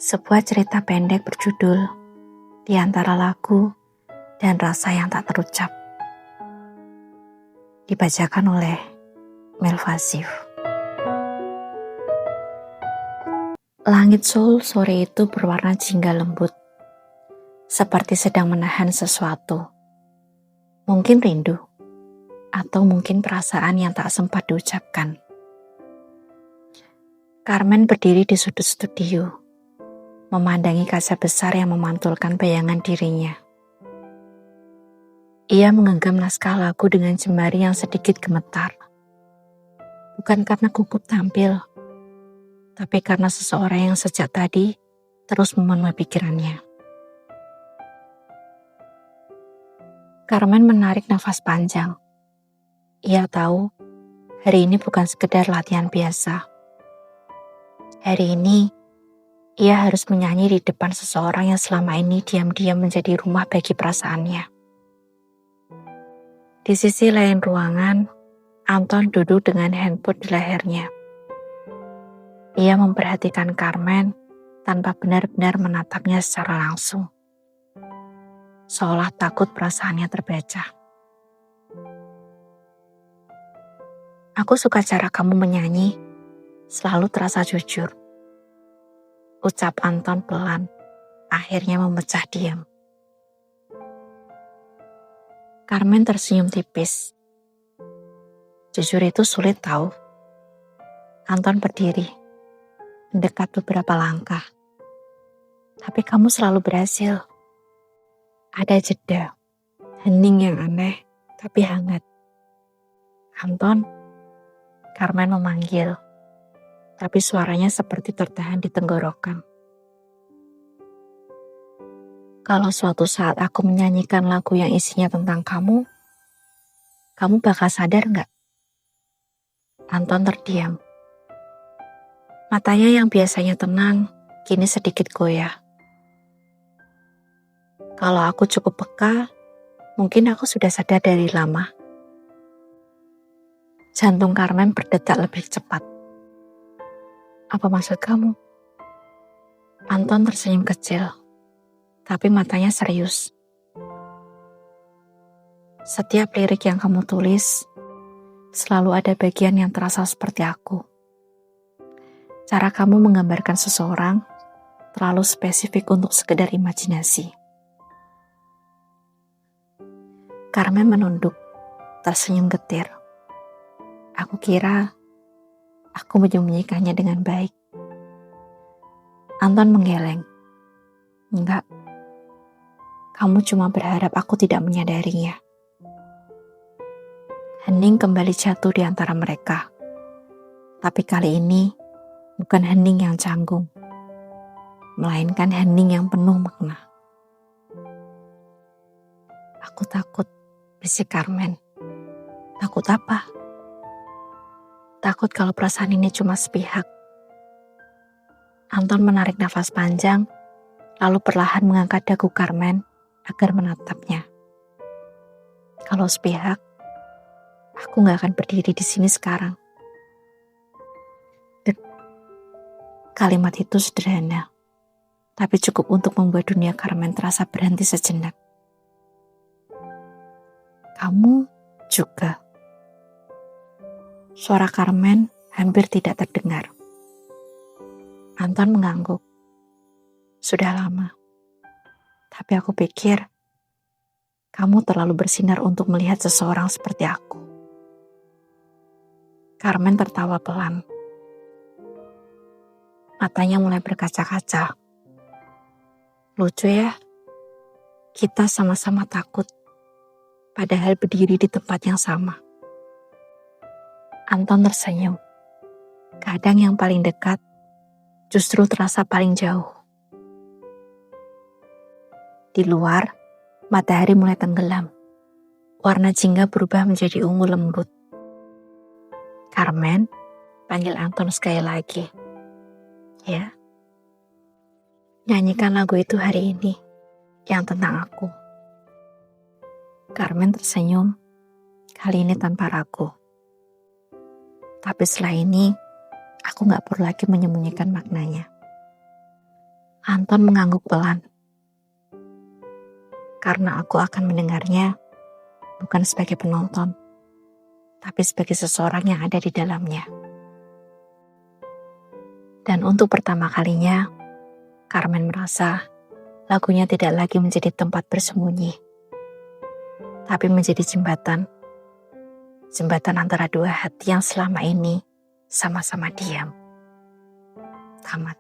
Sebuah cerita pendek berjudul Di Antara Lagu dan Rasa Yang Tak Terucap. Dibacakan oleh Melvasif. Langit Seoul sore itu berwarna jingga lembut, seperti sedang menahan sesuatu. Mungkin rindu, atau mungkin perasaan yang tak sempat diucapkan. Carmen berdiri di sudut studio, memandangi kaca besar yang memantulkan bayangan dirinya. Ia menggenggam naskah lagu dengan jemari yang sedikit gemetar. Bukan karena gugup tampil, tapi karena seseorang yang sejak tadi terus memenuhi pikirannya. Carmen menarik nafas panjang. Ia tahu hari ini bukan sekedar latihan biasa. Hari ini ia harus menyanyi di depan seseorang yang selama ini diam-diam menjadi rumah bagi perasaannya. Di sisi lain ruangan, Anton duduk dengan handphone di lehernya. Ia memperhatikan Carmen tanpa benar-benar menatapnya secara langsung. Seolah takut perasaannya terbaca. Aku suka cara kamu menyanyi, selalu terasa jujur. Ucap Anton pelan, akhirnya memecah diam. Carmen tersenyum tipis. Jujur itu sulit tahu. Anton berdiri, mendekat beberapa langkah. Tapi kamu selalu berhasil. Ada jeda, hening yang aneh, tapi hangat. Anton, Carmen memanggil, tapi suaranya seperti tertahan di tenggorokan. Kalau suatu saat aku menyanyikan lagu yang isinya tentang kamu bakal sadar nggak? Anton terdiam. Matanya yang biasanya tenang, kini sedikit goyah. Kalau aku cukup peka, mungkin aku sudah sadar dari lama. Jantung Carmen berdetak lebih cepat. Apa maksud kamu? Anton tersenyum kecil, tapi matanya serius. Setiap lirik yang kamu tulis, selalu ada bagian yang terasa seperti aku. Cara kamu menggambarkan seseorang terlalu spesifik untuk sekedar imajinasi. Carmen menunduk, tersenyum getir. Aku kira aku menyembunyikannya dengan baik. Anton menggeleng. Enggak, kamu cuma berharap aku tidak menyadarinya. Hening kembali jatuh di antara mereka. Tapi kali ini bukan hening yang canggung, melainkan hening yang penuh makna. Aku takut, bisik Carmen. Takut apa? Takut kalau perasaan ini cuma sepihak. Anton menarik nafas panjang, lalu perlahan mengangkat dagu Carmen agar menatapnya. Kalau sepihak, aku gak akan berdiri di sini sekarang. Kalimat itu sederhana, tapi cukup untuk membuat dunia Carmen terasa berhenti sejenak. Kamu juga. Suara Carmen hampir tidak terdengar. Anton mengangguk. Sudah lama. Tapi aku pikir kamu terlalu bersinar untuk melihat seseorang seperti aku. Carmen tertawa pelan. Matanya mulai berkaca-kaca. Lucu ya, kita sama-sama takut, padahal berdiri di tempat yang sama. Anton tersenyum. Kadang yang paling dekat justru terasa paling jauh. Di luar, matahari mulai tenggelam. Warna jingga berubah menjadi ungu lembut. Carmen, panggil Anton sekali lagi. Ya, nyanyikan lagu itu hari ini, yang tentang aku. Carmen tersenyum, kali ini tanpa ragu. Tapi setelah ini, aku gak perlu lagi menyembunyikan maknanya. Anton mengangguk pelan. Karena aku akan mendengarnya bukan sebagai penonton, tapi sebagai seseorang yang ada di dalamnya. Dan untuk pertama kalinya, Carmen merasa lagunya tidak lagi menjadi tempat bersembunyi, tapi menjadi jembatan. Jembatan antara dua hati yang selama ini sama-sama diam. Tamat.